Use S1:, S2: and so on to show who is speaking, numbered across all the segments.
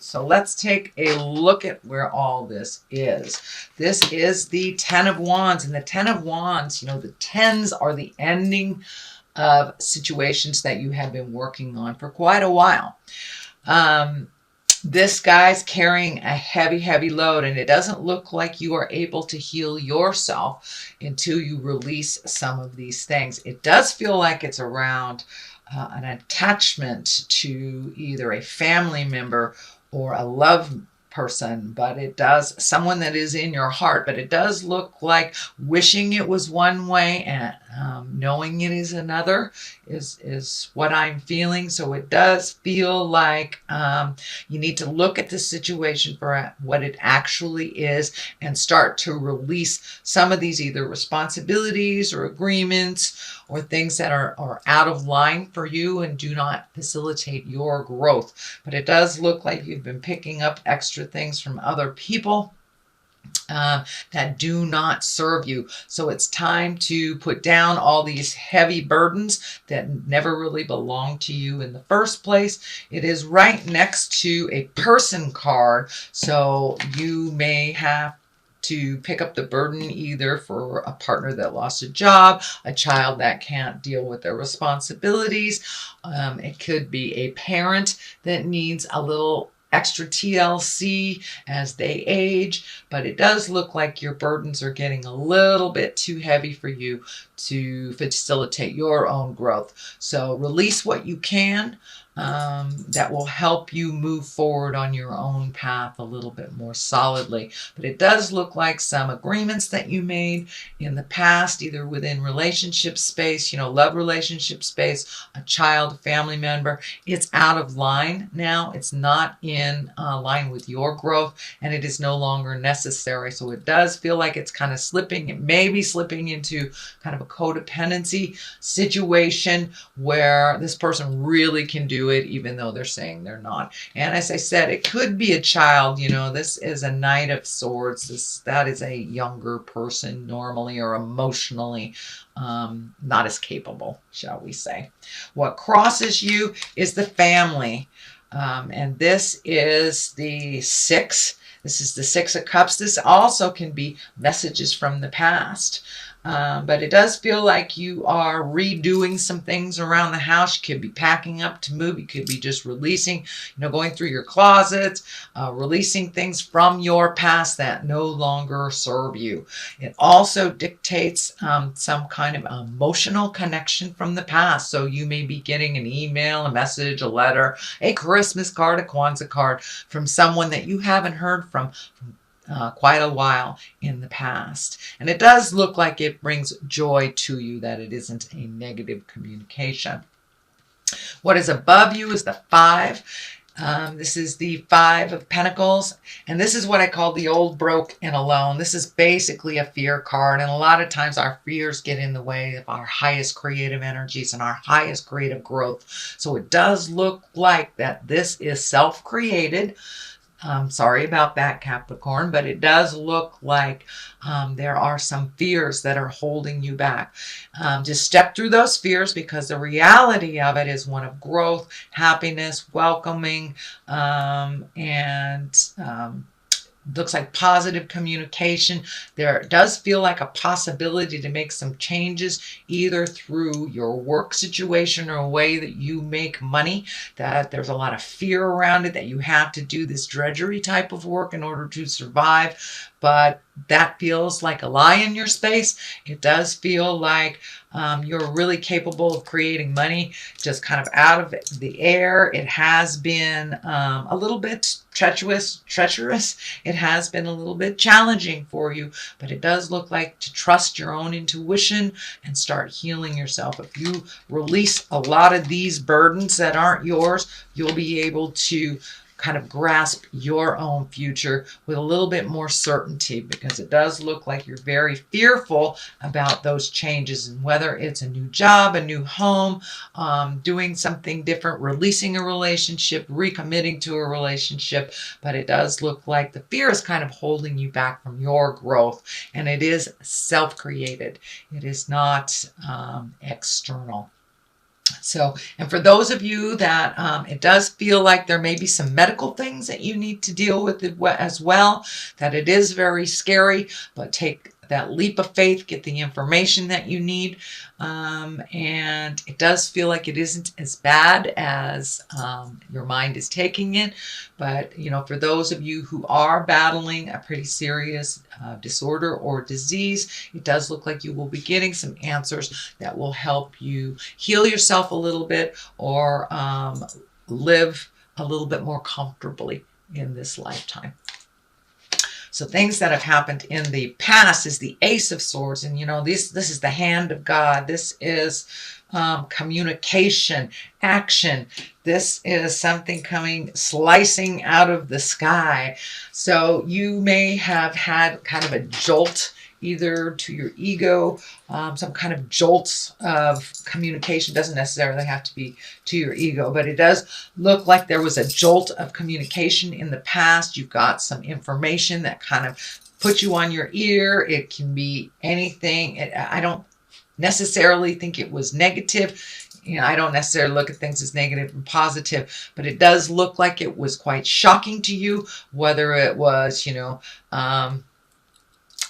S1: So let's take a look at where all this is. This is the Ten of Wands. And the Ten of Wands, you know, the tens are the ending of situations that you have been working on for quite a while. This guy's carrying a heavy, heavy load, and it doesn't look like you are able to heal yourself until you release some of these things. It does feel like it's around an attachment to either a family member or a love person, but it does, someone that is in your heart, but it does look like wishing it was one way and knowing it is another is what I'm feeling. So it does feel like you need to look at the situation for what it actually is and start to release some of these either responsibilities or agreements or things that are out of line for you and do not facilitate your growth. But it does look like you've been picking up extra things from other people that do not serve you. So it's time to put down all these heavy burdens that never really belonged to you in the first place. It is right next to a person card. So you may have to pick up the burden either for a partner that lost a job, a child that can't deal with their responsibilities. It could be a parent that needs a little extra TLC as they age, but it does look like your burdens are getting a little bit too heavy for you to facilitate your own growth. So release what you can. That will help you move forward on your own path a little bit more solidly. But it does look like some agreements that you made in the past, either within relationship space, you know, love relationship space, a child, a family member, it's out of line now. It's not in line with your growth, and it is no longer necessary. So it does feel like it's kind of slipping. It may be slipping into kind of a codependency situation where this person really can do it even though they're saying they're not. And as I said, it could be a child. You know, this is a Knight of Swords. That is a younger person normally, or emotionally not as capable, shall we say. What crosses you is the family. And this is the six. This is the Six of Cups. This also can be messages from the past. But it does feel like you are redoing some things around the house. You could be packing up to move. You could be just releasing, going through your closets, releasing things from your past that no longer serve you. It also dictates some kind of emotional connection from the past. So you may be getting an email, a message, a letter, a Christmas card, a Kwanzaa card from someone that you haven't heard from quite a while in the past. And it does look like it brings joy to you, that it isn't a negative communication. What is above you is the Five. This is the Five of Pentacles, and this is what I call the old, broke, and alone. This is basically a fear card, and a lot of times our fears get in the way of our highest creative energies and our highest creative growth. So it does look like that this is self-created. Sorry about that, Capricorn, but it does look like there are some fears that are holding you back. Just step through those fears, because the reality of it is one of growth, happiness, welcoming, and looks like positive communication. There does feel like a possibility to make some changes, either through your work situation or a way that you make money, that there's a lot of fear around it, that you have to do this drudgery type of work in order to survive. But that feels like a lie in your space. It does feel like you're really capable of creating money just kind of out of the air. It has been a little bit treacherous. It has been a little bit challenging for you, but it does look like to trust your own intuition and start healing yourself. If you release a lot of these burdens that aren't yours, you'll be able to kind of grasp your own future with a little bit more certainty, because it does look like you're very fearful about those changes, and whether it's a new job, a new home, doing something different, releasing a relationship, recommitting to a relationship. But it does look like the fear is kind of holding you back from your growth, and it is self-created. It is not external. So, and for those of you that it does feel like there may be some medical things that you need to deal with as well, that it is very scary, but take that leap of faith, get the information that you need. And it does feel like it isn't as bad as your mind is taking it. But, you know, for those of you who are battling a pretty serious disorder or disease, it does look like you will be getting some answers that will help you heal yourself a little bit, or live a little bit more comfortably in this lifetime. So things that have happened in the past is the Ace of Swords. And, you know, this is the hand of God. This is communication, action. This is something coming, slicing out of the sky. So you may have had kind of a jolt either to your ego, some kind of jolts of communication. Doesn't necessarily have to be to your ego, but it does look like there was a jolt of communication in the past. You've got some information that kind of put you on your ear. It can be anything. I don't necessarily think it was negative. You know, I don't necessarily look at things as negative and positive, but it does look like it was quite shocking to you, whether it was, you know,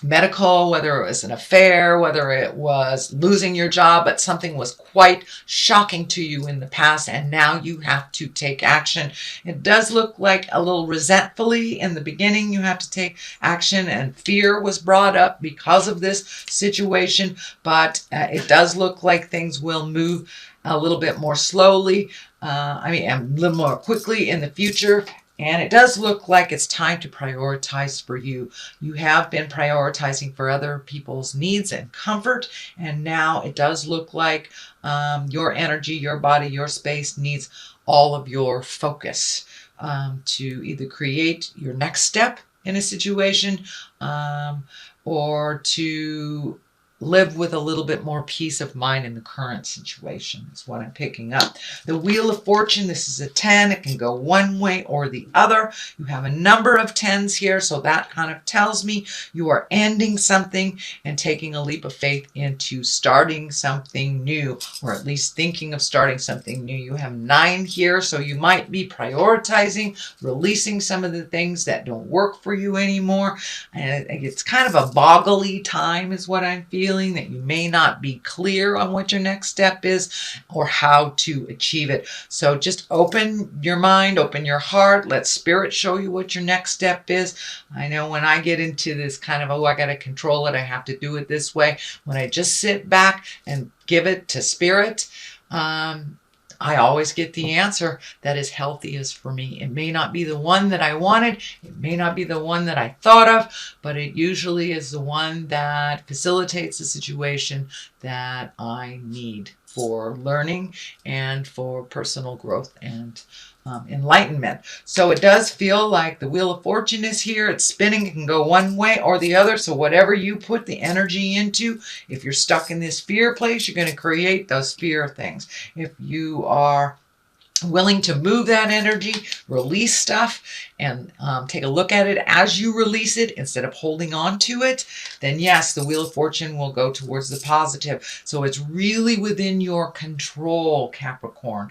S1: medical, whether it was an affair, whether it was losing your job, but something was quite shocking to you in the past, and now you have to take action. It does look like a little resentfully in the beginning you have to take action, and fear was brought up because of this situation, but it does look like things will move a little bit more slowly, a little more quickly in the future. And it does look like it's time to prioritize for you. You have been prioritizing for other people's needs and comfort. And now it does look like your energy, your body, your space needs all of your focus to either create your next step in a situation or to live with a little bit more peace of mind in the current situation is what I'm picking up. The Wheel of Fortune, this is a 10. It can go one way or the other. You have a number of 10s here, so that kind of tells me you are ending something and taking a leap of faith into starting something new, or at least thinking of starting something new. You have 9 here, so you might be prioritizing, releasing some of the things that don't work for you anymore. And it's kind of a boggly time is what I'm feeling, that you may not be clear on what your next step is or how to achieve it. So just open your mind, open your heart, let spirit show you what your next step is. I know when I get into this kind of, oh, I got to control it, I have to do it this way. When I just sit back and give it to spirit, I always get the answer that is healthiest for me. It may not be the one that I wanted. It may not be the one that I thought of, but it usually is the one that facilitates the situation that I need for learning and for personal growth and enlightenment. So it does feel like the Wheel of Fortune is here. It's spinning. It can go one way or the other. So whatever you put the energy into, if you're stuck in this fear place, you're going to create those fear things. If you are willing to move that energy, release stuff, and take a look at it as you release it instead of holding on to it, then yes, the Wheel of Fortune will go towards the positive. So it's really within your control, Capricorn.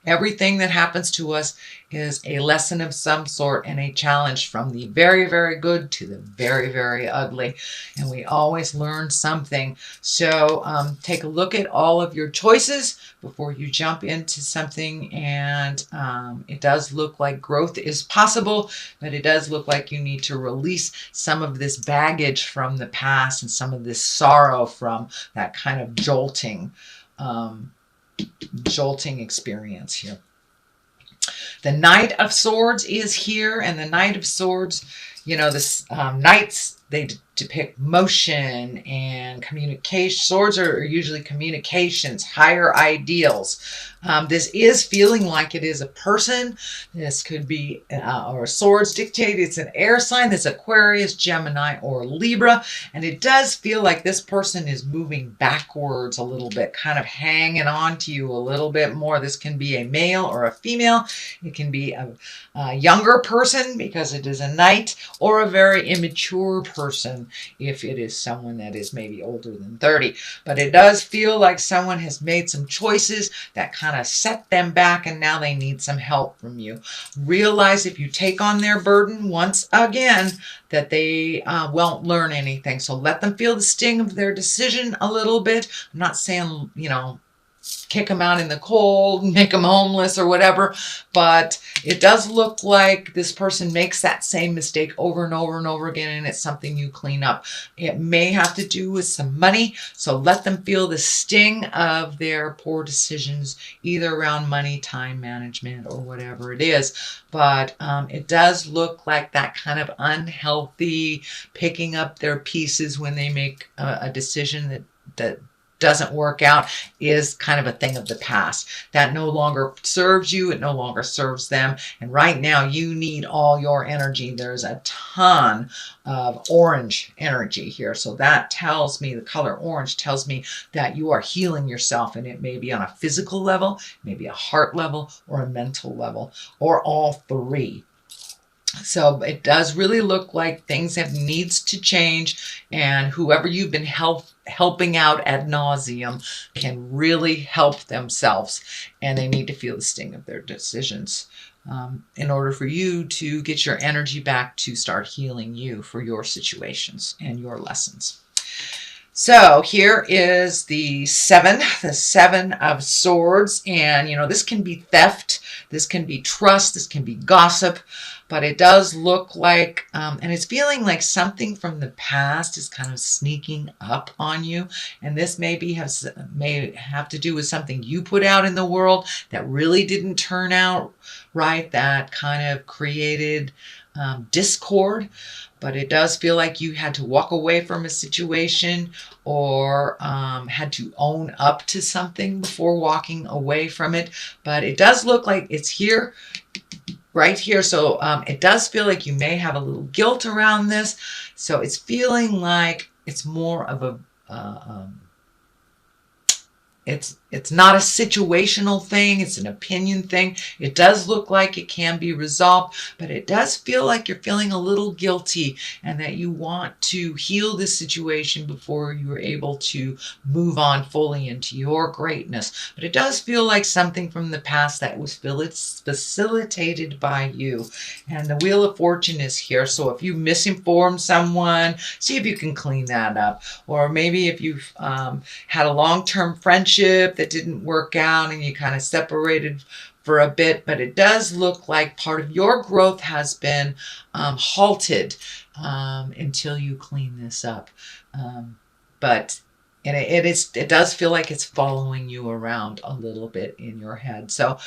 S1: Everything that happens to us is a lesson of some sort and a challenge, from the very, very good to the very, very ugly. And we always learn something. So take a look at all of your choices before you jump into something. And it does look like growth is possible, but it does look like you need to release some of this baggage from the past and some of this sorrow from that kind of jolting experience here. The Knight of Swords is here, and the Knight of Swords, you know, this knights, they depict motion and communication. Swords are usually communications, higher ideals. This is feeling like it is a person. This could be, or swords dictate it's an air sign. That's Aquarius, Gemini, or Libra. And it does feel like this person is moving backwards a little bit, kind of hanging on to you a little bit more. This can be a male or a female. It can be a younger person because it is a knight, or a very immature person if it is someone that is maybe older than 30. But it does feel like someone has made some choices that kind of set them back, and now they need some help from you. Realize if you take on their burden once again, that they won't learn anything. So let them feel the sting of their decision a little bit. I'm not saying, kick them out in the cold, make them homeless or whatever, but it does look like this person makes that same mistake over and over and over again, and it's something you clean up. It may have to do with some money, so let them feel the sting of their poor decisions, either around money, time management, or whatever it is. But it does look like that kind of unhealthy picking up their pieces when they make a decision that doesn't work out is kind of a thing of the past. That no longer serves you. It no longer serves them. And right now you need all your energy. There's a ton of orange energy here. So that tells me, the color orange tells me that you are healing yourself, and it may be on a physical level, maybe a heart level, or a mental level, or all three. So it does really look like things have needs to change, and whoever you've been helping out ad nauseum can really help themselves, and they need to feel the sting of their decisions in order for you to get your energy back to start healing you for your situations and your lessons. So here is the Seven of Swords, and this can be theft, this can be trust, this can be gossip, but it does look like, and it's feeling like something from the past is kind of sneaking up on you, and this may have to do with something you put out in the world that really didn't turn out right, that kind of created discord. But it does feel like you had to walk away from a situation, or had to own up to something before walking away from it. But it does look like it's here, right here. So it does feel like you may have a little guilt around this. So it's feeling like it's more of a it's not a situational thing. It's an opinion thing. It does look like it can be resolved, but it does feel like you're feeling a little guilty, and that you want to heal this situation before you are able to move on fully into your greatness. But it does feel like something from the past that was facilitated by you. And the Wheel of Fortune is here. So if you misinformed someone, see if you can clean that up. Or maybe if you've had a long-term friendship that didn't work out and you kind of separated for a bit, but it does look like part of your growth has been halted until you clean this up. But it does feel like it's following you around a little bit in your head. So,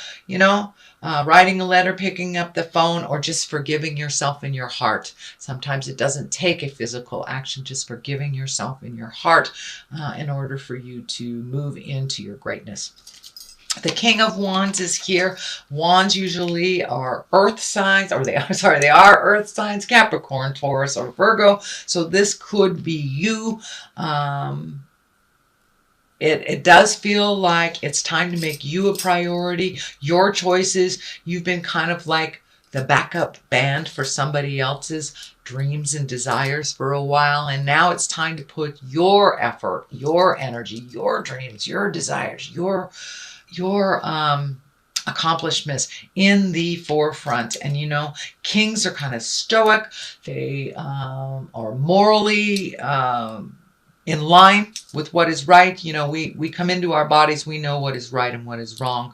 S1: writing a letter, picking up the phone, or just forgiving yourself in your heart. Sometimes it doesn't take a physical action, just forgiving yourself in your heart in order for you to move into your greatness. The King of Wands is here. Wands usually are earth signs, or they are earth signs, Capricorn, Taurus, or Virgo. So this could be you. It does feel like it's time to make you a priority. Your choices, you've been kind of like the backup band for somebody else's dreams and desires for a while. And now it's time to put your effort, your energy, your dreams, your desires, your accomplishments in the forefront. And kings are kind of stoic. They are morally in line with what is right. We come into our bodies, we know what is right and what is wrong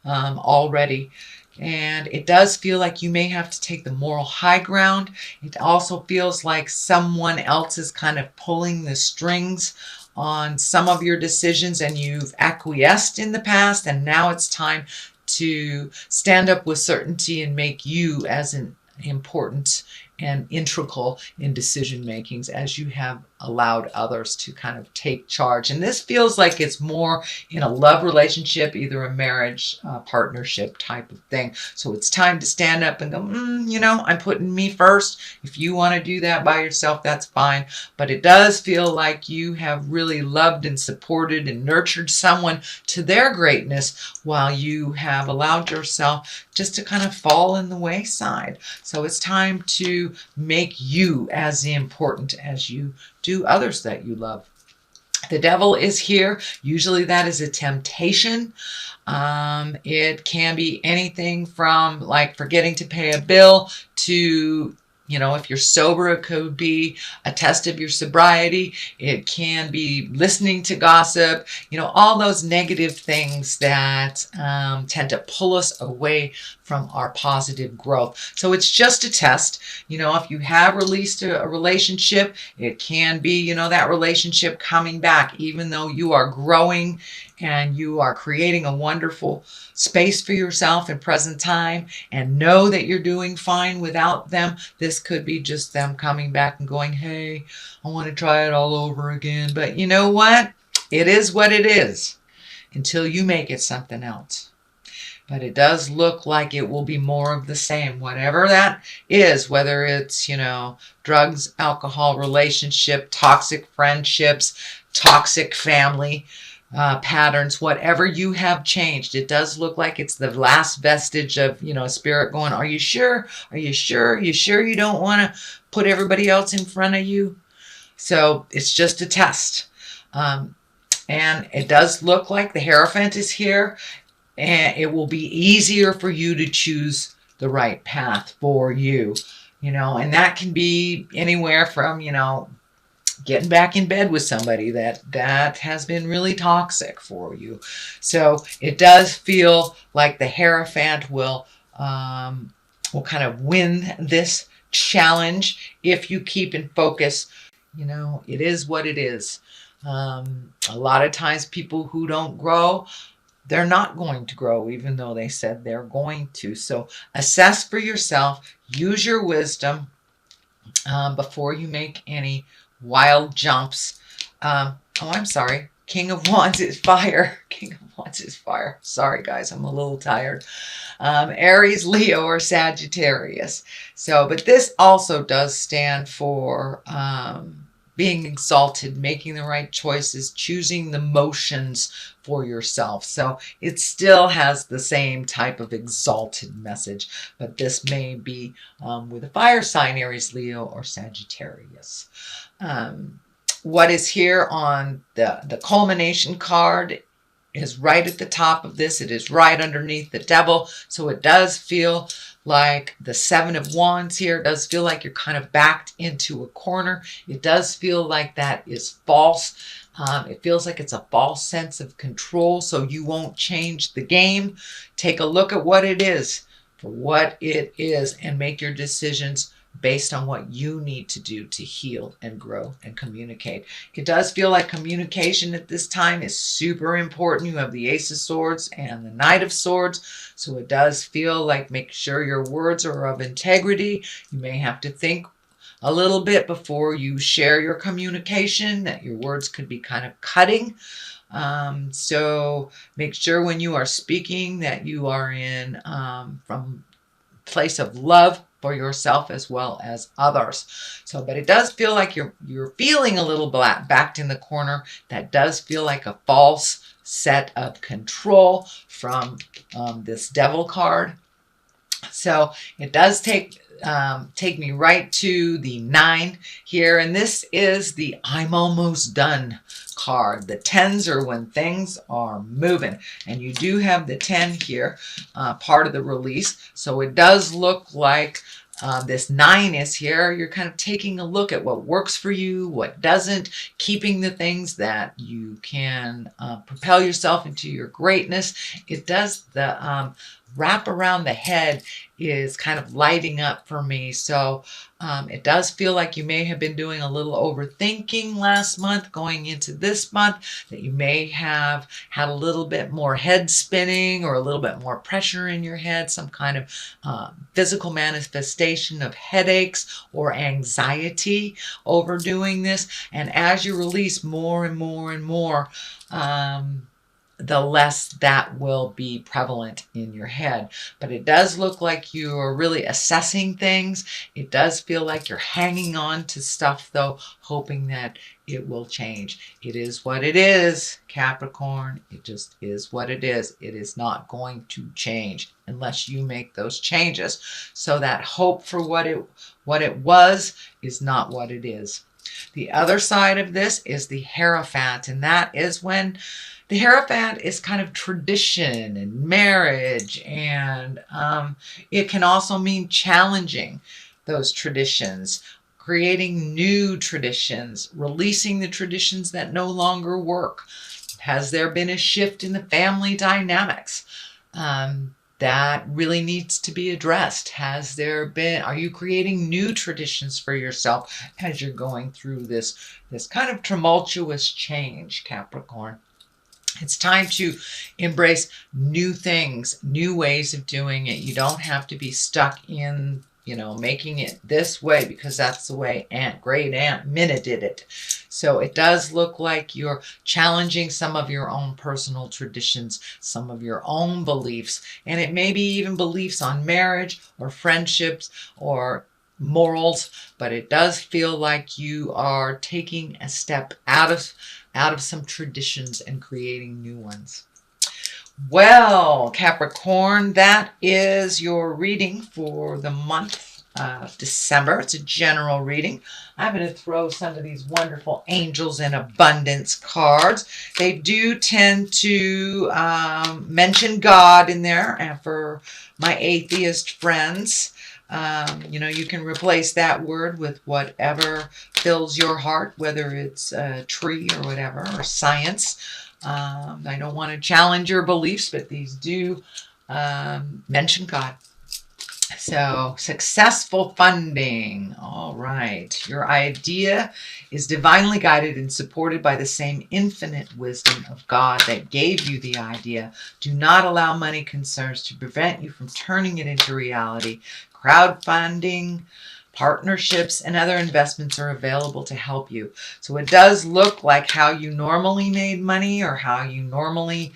S1: already. And it does feel like you may have to take the moral high ground. It also feels like someone else is kind of pulling the strings on some of your decisions, and you've acquiesced in the past, and now it's time to stand up with certainty and make you as an important and integral in decision makings, as you have allowed others to kind of take charge. And this feels like it's more in a love relationship, either a marriage, partnership type of thing. So it's time to stand up and go, I'm putting me first. If you want to do that by yourself, that's fine. But it does feel like you have really loved and supported and nurtured someone to their greatness, while you have allowed yourself just to kind of fall in the wayside. So it's time to to make you as important as you do others that you love. The devil is here. Usually that is a temptation. It can be anything from like forgetting to pay a bill to, if you're sober, it could be a test of your sobriety. It can be listening to gossip, all those negative things that tend to pull us away from our positive growth. So it's just a test. If you have released a relationship, it can be, that relationship coming back, even though you are growing and you are creating a wonderful space for yourself in present time, and know that you're doing fine without them. This could be just them coming back and going, hey, I want to try it all over again. But you know what? It is what it is until you make it something else. But it does look like it will be more of the same, whatever that is, whether it's, drugs, alcohol, relationship, toxic friendships, toxic family patterns, whatever you have changed. It does look like it's the last vestige of, spirit going, are you sure? Are you sure? Are you sure you don't want to put everybody else in front of you? So it's just a test. And it does look like the Hierophant is here, and it will be easier for you to choose the right path for you, and that can be anywhere from, getting back in bed with somebody that has been really toxic for you. So it does feel like the Hierophant will kind of win this challenge if you keep in focus. It is what it is. A lot of times people who don't grow, they're not going to grow, even though they said they're going to. So assess for yourself, use your wisdom before you make any wild jumps. I'm sorry. King of Wands is fire. King of Wands is fire. Sorry, guys. I'm a little tired. Aries, Leo, or Sagittarius. But this also does stand for being exalted, making the right choices, choosing the motions for yourself. So it still has the same type of exalted message, but this may be with a fire sign, Aries, Leo, or Sagittarius. What is here on the culmination card is right at the top of this. It is right underneath the devil. So it does feel like the Seven of Wands here. It does feel like you're kind of backed into a corner. It does feel like that is false. It feels like it's a false sense of control, so you won't change the game. Take a look at what it is for what it is and make your decisions based on what you need to do to heal and grow and communicate. It does feel like communication at this time is super important. You have the Ace of Swords and the Knight of Swords. So it does feel like make sure your words are of integrity. You may have to think a little bit before you share your communication, that your words could be kind of cutting. So make sure when you are speaking that you are in from a place of love for yourself as well as others. But it does feel like you're feeling a little backed in the corner. That does feel like a false set of control from this Devil card. So it does take me right to the 9 here, and this is the I'm almost done card. The 10s are when things are moving, and you do have the 10 here, part of the release. So it does look like this 9 is here. You're kind of taking a look at what works for you, what doesn't, keeping the things that you can propel yourself into your greatness. It does the wrap around the head is kind of lighting up for me. So it does feel like you may have been doing a little overthinking last month going into this month, that you may have had a little bit more head spinning or a little bit more pressure in your head, some kind of physical manifestation of headaches or anxiety over doing this. And as you release more and more and more, the less that will be prevalent in your head. But it does look like you're really assessing things. It does feel like you're hanging on to stuff, though, hoping that it will change. It is what it is, Capricorn. It just is what it is. It is not going to change unless you make those changes. So that hope for what it was is not what it is. The other side of this is the Hierophant, and that is when the Hierophant is kind of tradition and marriage, and it can also mean challenging those traditions, creating new traditions, releasing the traditions that no longer work. Has there been a shift in the family dynamics? That really needs to be addressed. Are you creating new traditions for yourself as you're going through this kind of tumultuous change, Capricorn? It's time to embrace new things, new ways of doing it. You don't have to be stuck in, making it this way because that's the way great Aunt Minna did it. So it does look like you're challenging some of your own personal traditions, some of your own beliefs, and it may be even beliefs on marriage or friendships or morals, but it does feel like you are taking a step out of some traditions and creating new ones. Well, Capricorn, that is your reading for the month of December. It's a general reading. I'm going to throw some of these wonderful Angels in Abundance cards. They do tend to mention God in there, and for my atheist friends, you can replace that word with whatever fills your heart, whether it's a tree or whatever, or science. I don't want to challenge your beliefs, but these do mention God. So, successful funding. All right. Your idea is divinely guided and supported by the same infinite wisdom of God that gave you the idea. Do not allow money concerns to prevent you from turning it into reality. Crowdfunding, partnerships, and other investments are available to help you. So it does look like how you normally made money or how you normally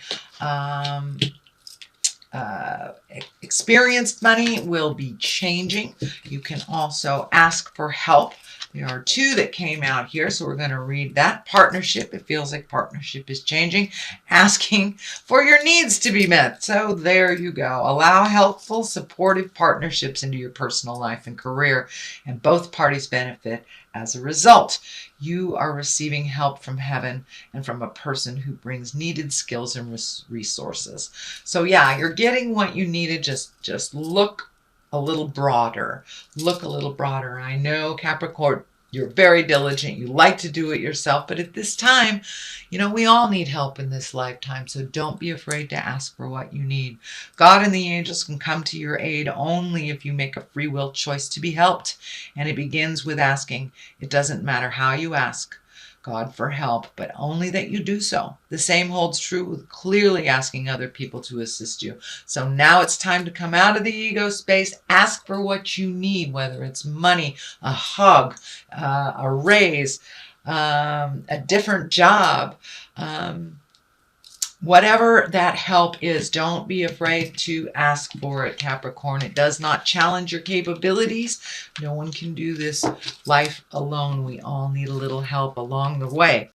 S1: experienced money will be changing. You can also ask for help. There are two that came out here, so we're going to read that. Partnership. It feels like partnership is changing. Asking for your needs to be met. So there you go. Allow helpful, supportive partnerships into your personal life and career, and both parties benefit as a result. You are receiving help from heaven and from a person who brings needed skills and resources. So yeah, you're getting what you needed. Just look a little broader. Look a little broader. I know, Capricorn, you're very diligent. You like to do it yourself. But at this time, we all need help in this lifetime. So don't be afraid to ask for what you need. God and the angels can come to your aid only if you make a free will choice to be helped. And it begins with asking. It doesn't matter how you ask God for help, but only that you do so. The same holds true with clearly asking other people to assist you. So now it's time to come out of the ego space, ask for what you need, whether it's money, a hug, a raise, a different job, whatever that help is. Don't be afraid to ask for it, Capricorn. It does not challenge your capabilities. No one can do this life alone. We all need a little help along the way.